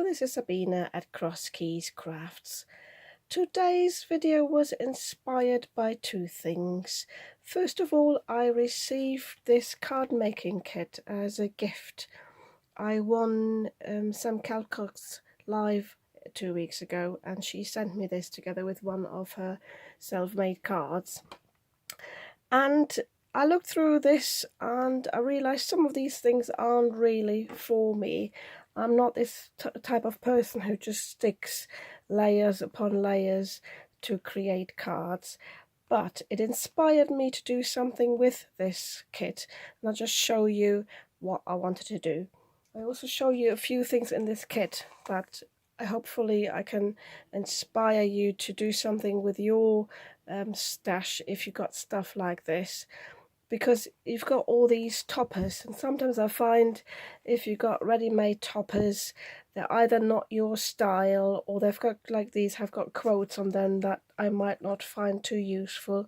this is Sabina at Cross Keys Crafts. Today's video was inspired by two things. First of all, I received this card making kit as a gift. I won Sam Calcott's live 2 weeks ago, and she sent me this together with one of her self-made cards. And I looked through this and I realised some of these things aren't really for me. I'm not this type of person who just sticks layers upon layers to create cards, but it inspired me to do something with this kit, and I'll just show you what I wanted to do. I also show you a few things in this kit that hopefully I can inspire you to do something with your stash if you've got stuff like this, because you've got all these toppers, and sometimes I find if you've got ready-made toppers, they're either not your style, or they've got, like these have got quotes on them that I might not find too useful.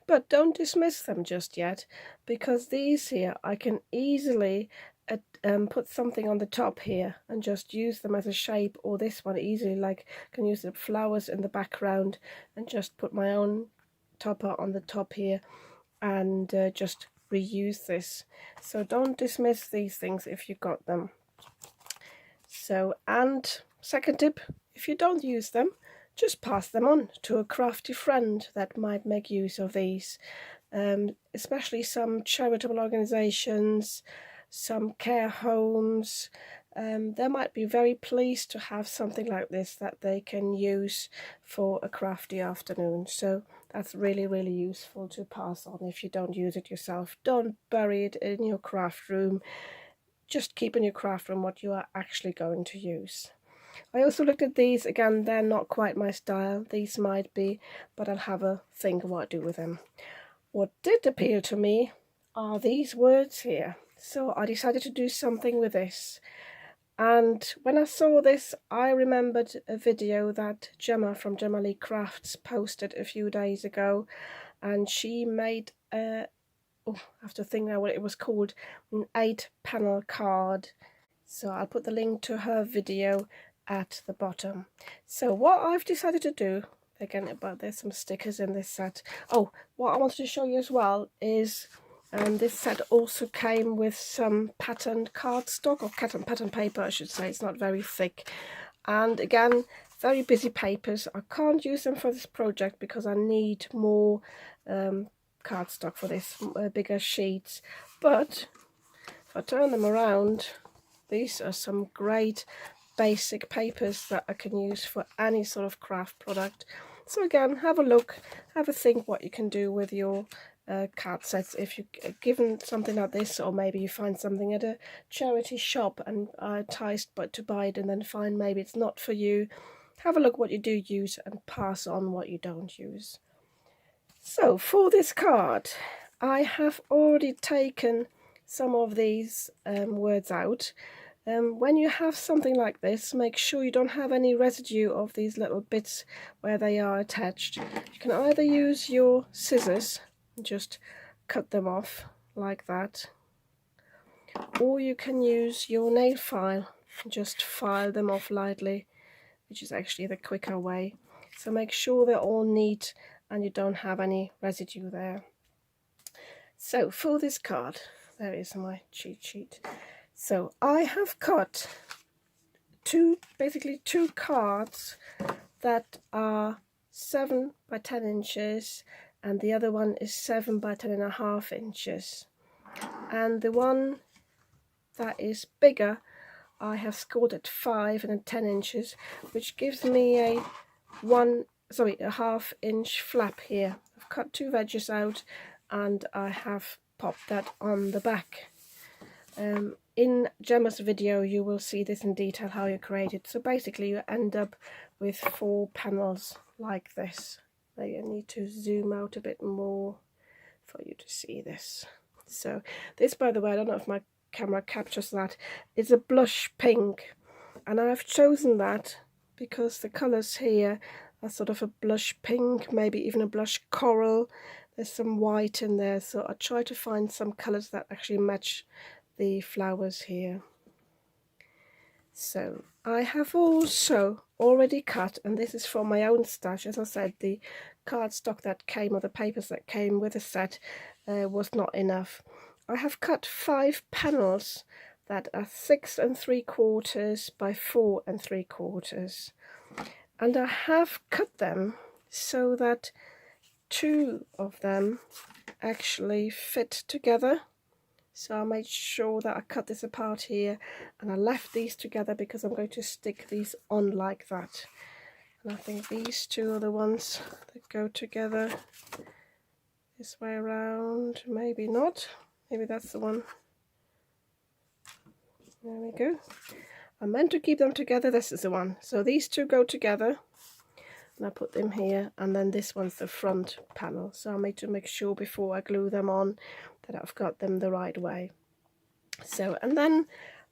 But don't dismiss them just yet, because these here I can easily put something on the top here and just use them as a shape, or this one easily, like can use the flowers in the background and just put my own topper on the top here and just reuse this. So don't dismiss these things if you got them. So, and second tip, if you don't use them, just pass them on to a crafty friend that might make use of these, especially some charitable organizations, some care homes. They might be very pleased to have something like this that they can use for a crafty afternoon. So that's really, really useful to pass on if you don't use it yourself. Don't bury it in your craft room. Just keep in your craft room what you are actually going to use. I also looked at these. Again, they're not quite my style. These might be, but I'll have a think of what to do with them. What did appeal to me are these words here. So I decided to do something with this. And when I saw this, I remembered a video that Gemma from Gemma Lee Crafts posted a few days ago, and she made I have to think now what it was called, an 8-panel card. So I'll put the link to her video at the bottom. So what I've decided to do, again, there's some stickers in this set. Oh, what I wanted to show you as well is this set also came with some patterned cardstock, or pattern paper I should say. It's not very thick, and again, very busy papers. I can't use them for this project because I need more cardstock for this, bigger sheets. But if I turn them around, these are some great basic papers that I can use for any sort of craft product. So again, have a look, have a think what you can do with your card sets if you're given something like this, or maybe you find something at a charity shop and are enticed to buy it and then find maybe it's not for you. Have a look what you do use and pass on what you don't use. So for this card, I have already taken some of these words out. When you have something like this, make sure you don't have any residue of these little bits where they are attached. You can either use your scissors and just cut them off like that, or you can use your nail file and just file them off lightly, which is actually the quicker way. So make sure they're all neat and you don't have any residue there. So for this card, there is my cheat sheet. So I have cut basically two cards that are 7 by 10 inches, and the other one is 7 by 10.5 inches. And the one that is bigger, I have scored at 5 and 10 inches, which gives me a 1.5 inch flap here. I've cut 2 edges out and I have popped that on the back. In Gemma's video you will see this in detail how you create it. So basically you end up with 4 panels like this. I need to zoom out a bit more for you to see this. So this, by the way, I don't know if my camera captures that, is a blush pink, and I've chosen that because the colours here are sort of a blush pink, maybe even a blush coral. There's some white in there, so I try to find some colours that actually match the flowers here. So I have also already cut, and this is from my own stash. As I said, the cardstock that came, or the papers that came with the set, was not enough. I have cut 5 panels that are 6 3/4 by 4 3/4, and I have cut them so that 2 of them actually fit together. So I made sure that I cut this apart here, and I left these together because I'm going to stick these on like that. And I think these 2 are the ones that go together this way around. Maybe not. Maybe that's the one. There we go. I meant to keep them together. This is the one. So these 2 go together, and I put them here, and then this one's the front panel. So I made to make sure before I glue them on that I've got them the right way. So, and then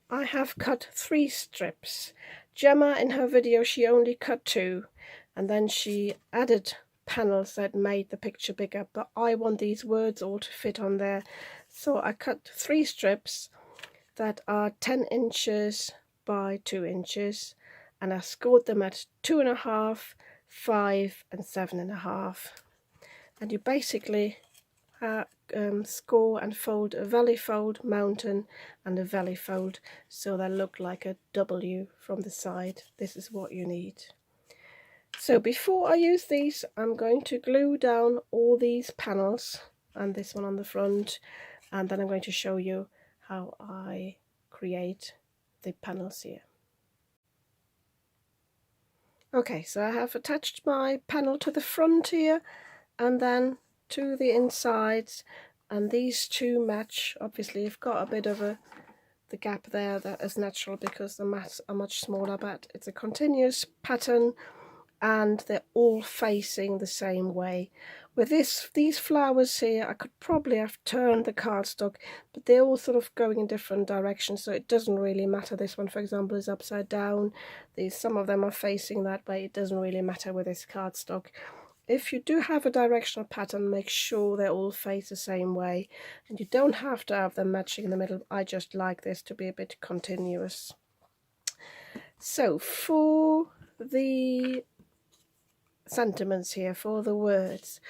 I have cut 3 strips. Gemma, in her video, she only cut 2, and then she added panels that made the picture bigger, but I want these words all to fit on there. So I cut 3 strips that are 10 inches by 2 inches, and I scored them at 2.5, 5 and 7.5. And you basically score and fold a valley fold, mountain and a valley fold, so they look like a W from the side. This is what you need. So before I use these, I'm going to glue down all these panels and this one on the front, and then I'm going to show you how I create the panels here. Okay, so I have attached my panel to the front here and then to the insides, and these 2 match. Obviously you've got a bit of the gap there that is natural because the mats are much smaller, but it's a continuous pattern and they're all facing the same way. With these flowers here, I could probably have turned the cardstock, but they're all sort of going in different directions, so it doesn't really matter. This one, for example, is upside down. Some of them are facing that way. It doesn't really matter with this cardstock. If you do have a directional pattern, make sure they all face the same way, and you don't have to have them matching in the middle. I just like this to be a bit continuous. So for the sentiments here, for the words,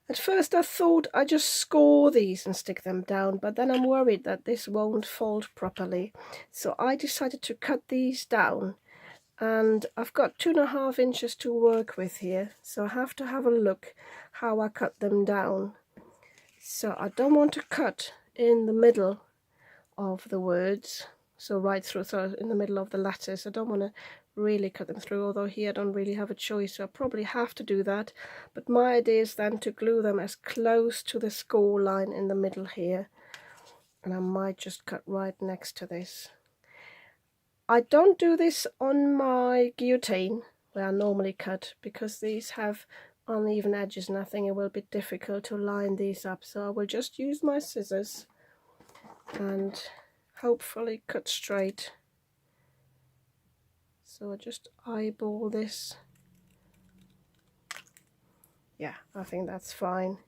at first I thought I'd just score these and stick them down, but then I'm worried that this won't fold properly, so I decided to cut these down. And I've got 2.5 inches to work with here, so I have to have a look how I cut them down. So I don't want to cut in the middle of the words, so right through, so in the middle of the letters. I don't want to really cut them through, although here I don't really have a choice, so I probably have to do that. But my idea is then to glue them as close to the score line in the middle here, and I might just cut right next to this. I don't do this on my guillotine where I normally cut, because these have uneven edges and I think it will be difficult to line these up, so I will just use my scissors and hopefully cut straight. So I just eyeball this. Yeah, I think that's fine.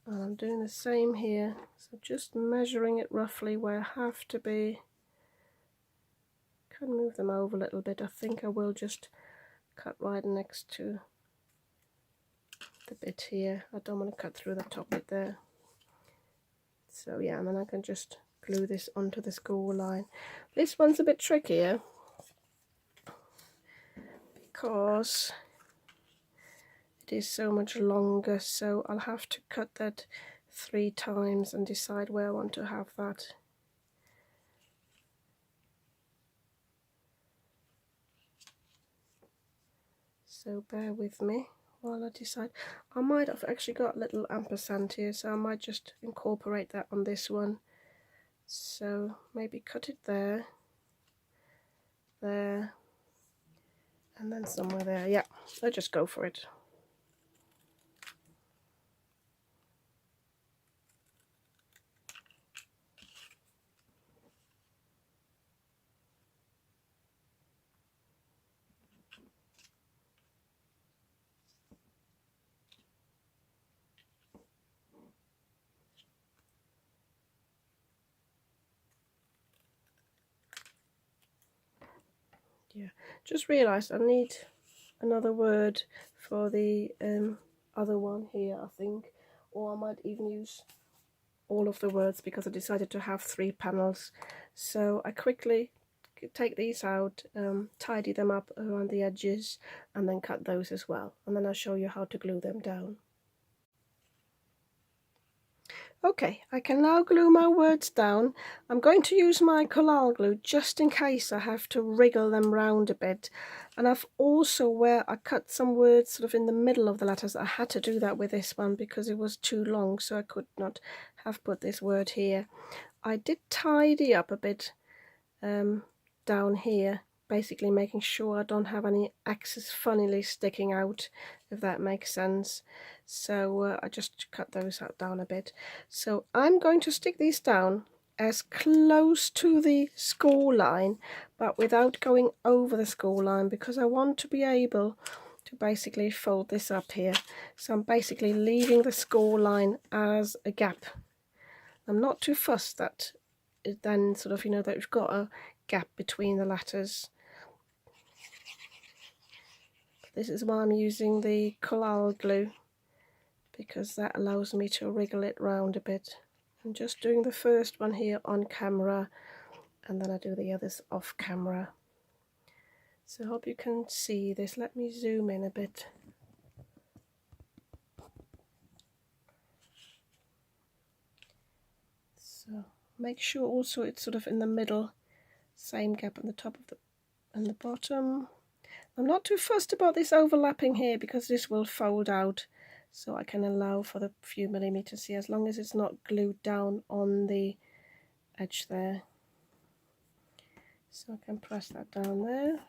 And I'm doing the same here, so just measuring it roughly where I have to be. Can move them over a little bit. I think I will just cut right next to the bit here. I don't want to cut through the top bit there. So yeah, and then I can just glue this onto the score line. This one's a bit trickier because it is so much longer, so I'll have to cut that 3 times and decide where I want to have that. So bear with me while I decide. I might have actually got a little ampersand here, so I might just incorporate that on this one. So maybe cut it there, there, and then somewhere there. Yeah, I'll just go for it. Yeah, just realised I need another word for the other one here, I think, or I might even use all of the words because I decided to have 3 panels. So I quickly take these out, tidy them up around the edges, and then cut those as well, and then I'll show you how to glue them down. Okay, I can now glue my words down. I'm going to use my collal glue just in case I have to wriggle them round a bit. And I've also, where I cut some words sort of in the middle of the letters, I had to do that with this one because it was too long, so I could not have put this word here. I did tidy up a bit down here, basically making sure I don't have any axes funnily sticking out, if that makes sense. So I just cut those out down a bit. So I'm going to stick these down as close to the score line, but without going over the score line, because I want to be able to basically fold this up here. So I'm basically leaving the score line as a gap. I'm not too fussed that it then sort of, you know, that we've got a gap between the letters. This is why I'm using the collal glue, because that allows me to wriggle it round a bit. I'm just doing the first one here on camera, and then I do the others off camera. So I hope you can see this. Let me zoom in a bit. So make sure also it's sort of in the middle, same gap on the top of the and the bottom. I'm not too fussed about this overlapping here because this will fold out, so I can allow for the few millimeters here as long as it's not glued down on the edge there. So I can press that down there.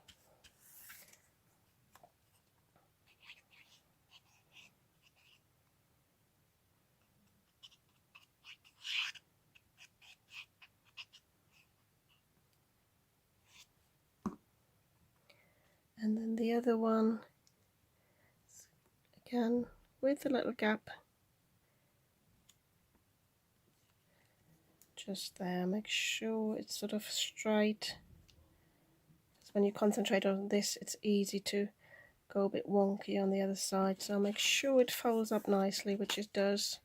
And then the other one, again with a little gap just there. Make sure it's sort of straight, because when you concentrate on this it's easy to go a bit wonky on the other side. So make sure it folds up nicely, which it does.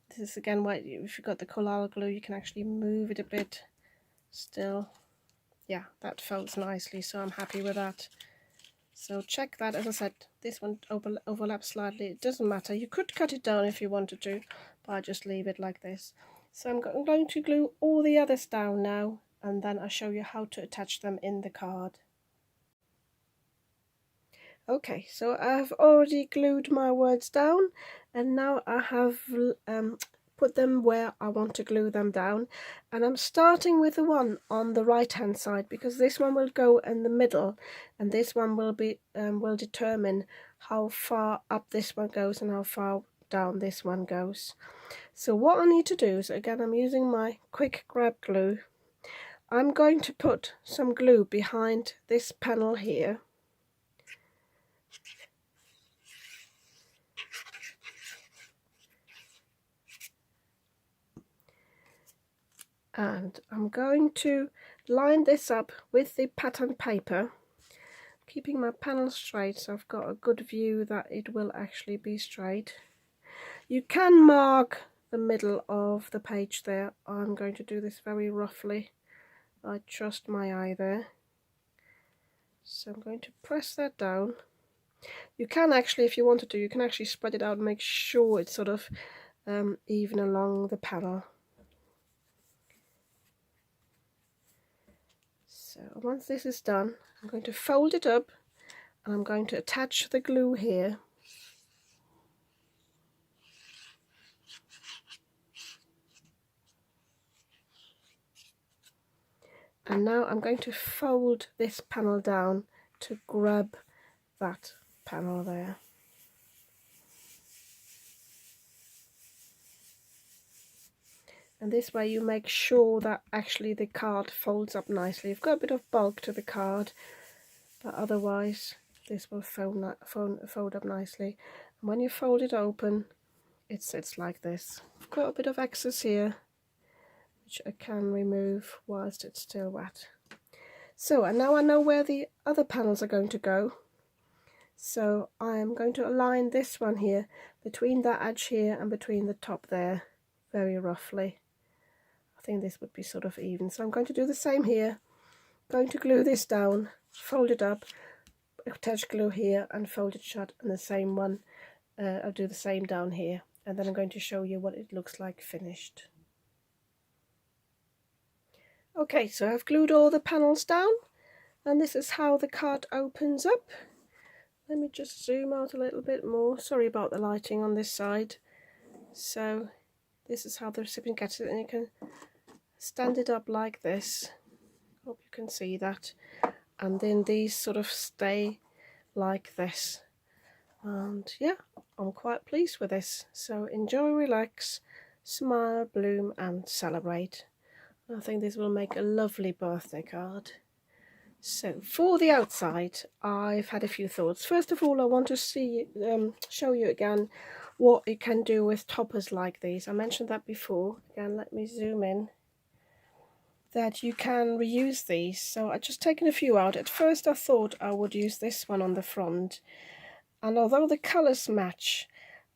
This is again why if you've got the collal glue you can actually move it a bit still. Yeah, that folds nicely, so I'm happy with that. So check that. As I said, this one overlaps slightly. It doesn't matter. You could cut it down if you wanted to, but I just leave it like this. So I'm going to glue all the others down now, and then I'll show you how to attach them in the card. Okay, so I've already glued my words down, and now I have put them where I want to glue them down, and I'm starting with the one on the right hand side because this one will go in the middle, and this one will be will determine how far up this one goes and how far down this one goes. So what I need to do is, again, I'm using my quick grab glue. I'm going to put some glue behind this panel here. And I'm going to line this up with the pattern paper, keeping my panel straight so I've got a good view that it will actually be straight. You can mark the middle of the page there. I'm going to do this very roughly. I trust my eye there. So I'm going to press that down. You can actually, if you wanted to, you can actually spread it out and make sure it's sort of even along the panel. So once this is done, I'm going to fold it up and I'm going to attach the glue here. And now I'm going to fold this panel down to grab that panel there. And this way you make sure that actually the card folds up nicely. You've got a bit of bulk to the card, but otherwise this will fold up nicely. And when you fold it open, it sits like this. I've got a bit of excess here, which I can remove whilst it's still wet. So, and now I know where the other panels are going to go. So I am going to align this one here between that edge here and between the top there, very roughly. I think this would be sort of even. So I'm going to do the same here. Going to glue this down, fold it up, attach glue here and fold it shut, and the same one, I'll do the same down here. And then I'm going to show you what it looks like finished. Okay, so I've glued all the panels down, and this is how the card opens up. Let me just zoom out a little bit more. Sorry about the lighting on this side. So this is how the recipient gets it, and you can stand it up like this. Hope you can see that. And then these sort of stay like this. And yeah, I'm quite pleased with this. So enjoy, relax, smile, bloom and celebrate. I think this will make a lovely birthday card. So for the outside, I've had a few thoughts. First of all, I want to show you again what you can do with toppers like these. I mentioned that before. Again, let me zoom in. That you can reuse these. So I've just taken a few out. At first I thought I would use this one on the front. And although the colours match,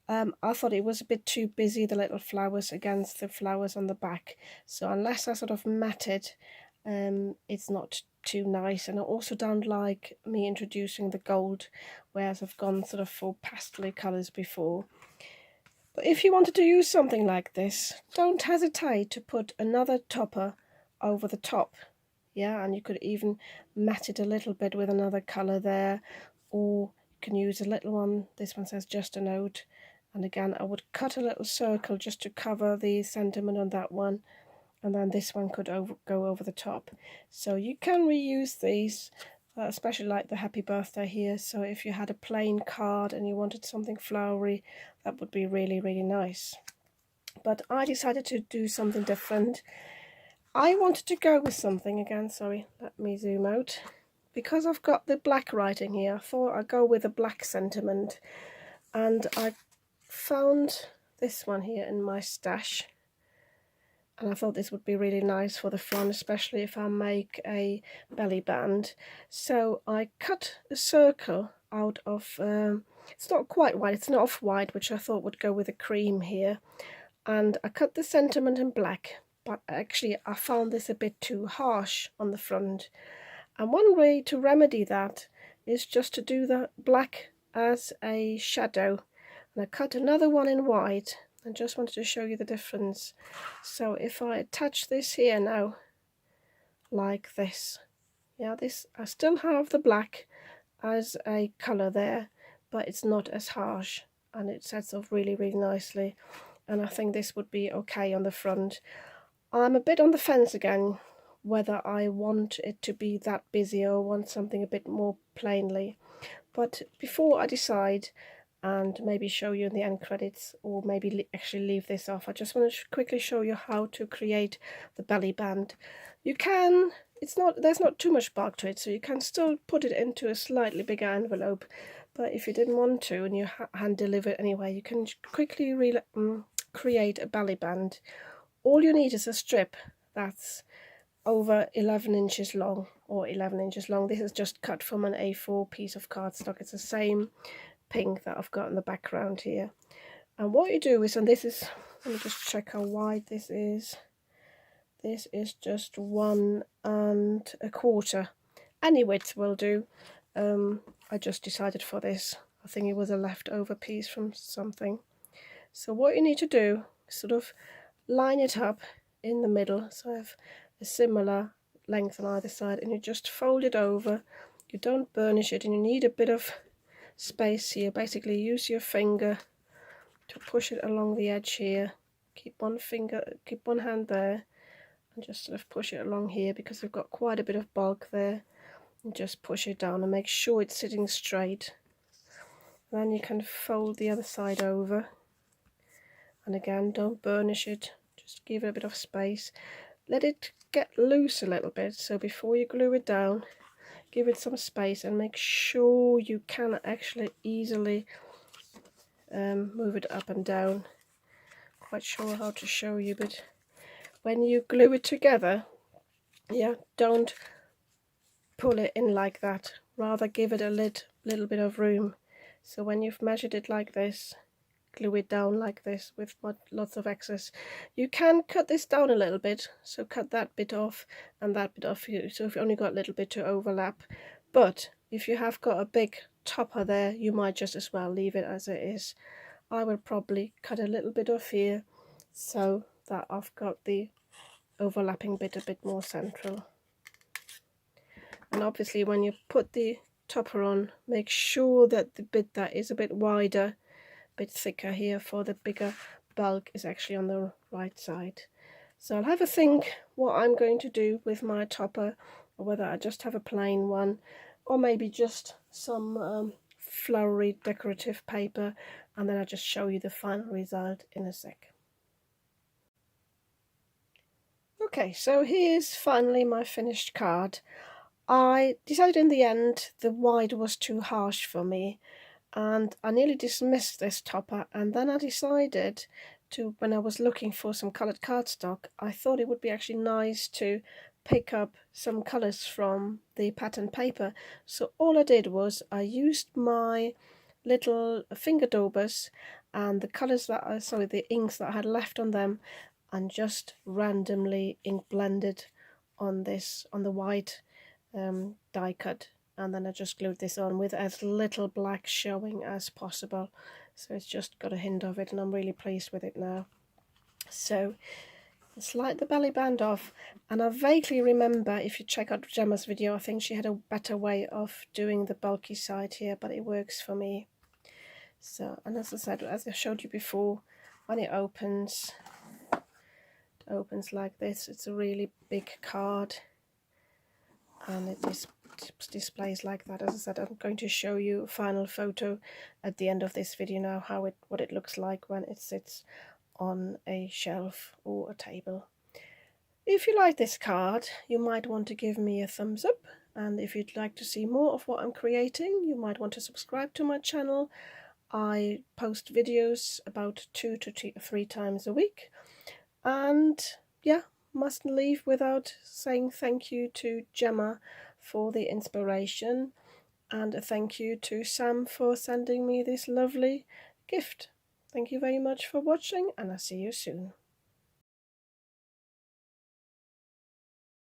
I thought it was a bit too busy, the little flowers against the flowers on the back. So unless I sort of mat it, it's not too nice. And I also don't like me introducing the gold, whereas I've gone sort of for pastel colours before. But if you wanted to use something like this, don't hesitate to put another topper over the top. Yeah, and you could even mat it a little bit with another colour there, or you can use a little one. This one says just a note. And again, I would cut a little circle just to cover the sentiment on that one, and then this one could go over the top. So you can reuse these, especially like the happy birthday here. So if you had a plain card and you wanted something flowery, that would be really, really nice. But I decided to do something different. I wanted to go with something, again, sorry, let me zoom out. Because I've got the black writing here, I thought I'd go with a black sentiment. And I found this one here in my stash, and I thought this would be really nice for the front, especially if I make a belly band. So I cut a circle out of, it's not quite white, it's not off-white, which I thought would go with the cream here, and I cut the sentiment in black, but actually I found this a bit too harsh on the front. And one way to remedy that is just to do the black as a shadow. And I cut another one in white. I just wanted to show you the difference. So if I attach this here now, like this, yeah, this, I still have the black as a colour there, but it's not as harsh, and it sets off really, really nicely. And I think this would be okay on the front. I'm a bit on the fence again, whether I want it to be that busy or want something a bit more plainly. But before I decide, and maybe show you in the end credits, or maybe actually leave this off, I just want to quickly show you how to create the belly band. You can, there's not too much bark to it, so you can still put it into a slightly bigger envelope. But if you didn't want to and you hand deliver it anyway, you can quickly create a belly band. All you need is a strip that's over 11 inches long, or 11 inches long. This is just cut from an A4 piece of cardstock. It's the same pink that I've got in the background here. And what you do is, and this is, let me just check how wide this is. This is just 1 1/4. Any width will do. I just decided for this. I think it was a leftover piece from something. So what you need to do is sort of line it up in the middle, so I have a similar length on either side, and you just fold it over. You don't burnish it, and you need a bit of space here. Basically use your finger to push it along the edge here. Keep one hand there, and just sort of push it along here, because we've got quite a bit of bulk there. And just push it down and make sure it's sitting straight. Then you can fold the other side over, and again, don't burnish it, just give it a bit of space. Let it get loose a little bit, so before you glue it down, give it some space and make sure you can actually easily move it up and down. Quite sure how to show you, but when you glue it together, yeah, don't pull it in like that, rather give it a little bit of room. So when you've measured it like this, glue it down like this with lots of excess. You can cut this down a little bit, so cut that bit off and that bit off, so if you only got a little bit to overlap. But if you have got a big topper there, you might just as well leave it as it is. I will probably cut a little bit off here so that I've got the overlapping bit a bit more central. And obviously when you put the topper on, make sure that the bit that is a bit wider, a bit thicker here for the bigger bulk is actually on the right side. So I'll have a think what I'm going to do with my topper, or whether I just have a plain one, or maybe just some flowery decorative paper, and then I'll just show you the final result in a sec. Okay, so here's finally my finished card. I decided in the end the white was too harsh for me, and I nearly dismissed this topper, and then I decided to, when I was looking for some coloured cardstock, I thought it would be actually nice to pick up some colours from the pattern paper. So all I did was I used my little finger daubers and the colours that I, sorry, the inks that I had left on them, and just randomly ink blended on this, on the white die cut, and then I just glued this on with as little black showing as possible, so it's just got a hint of it, and I'm really pleased with it now. So slide the belly band off, and I vaguely remember, if you check out Gemma's video, I think she had a better way of doing the bulky side here, but it works for me. So, and as I said, as I showed you before, when it opens like this, it's a really big card, and it displays like that. As I said, I'm going to show you a final photo at the end of this video now, what it looks like when it sits on a shelf or a table. If you like this card, you might want to give me a thumbs up, and if you'd like to see more of what I'm creating, you might want to subscribe to my channel. I post videos about 2 to 3 times a week, and yeah, mustn't leave without saying thank you to Gemma for the inspiration, and a thank you to Sam for sending me this lovely gift. Thank you very much for watching, and I'll see you soon.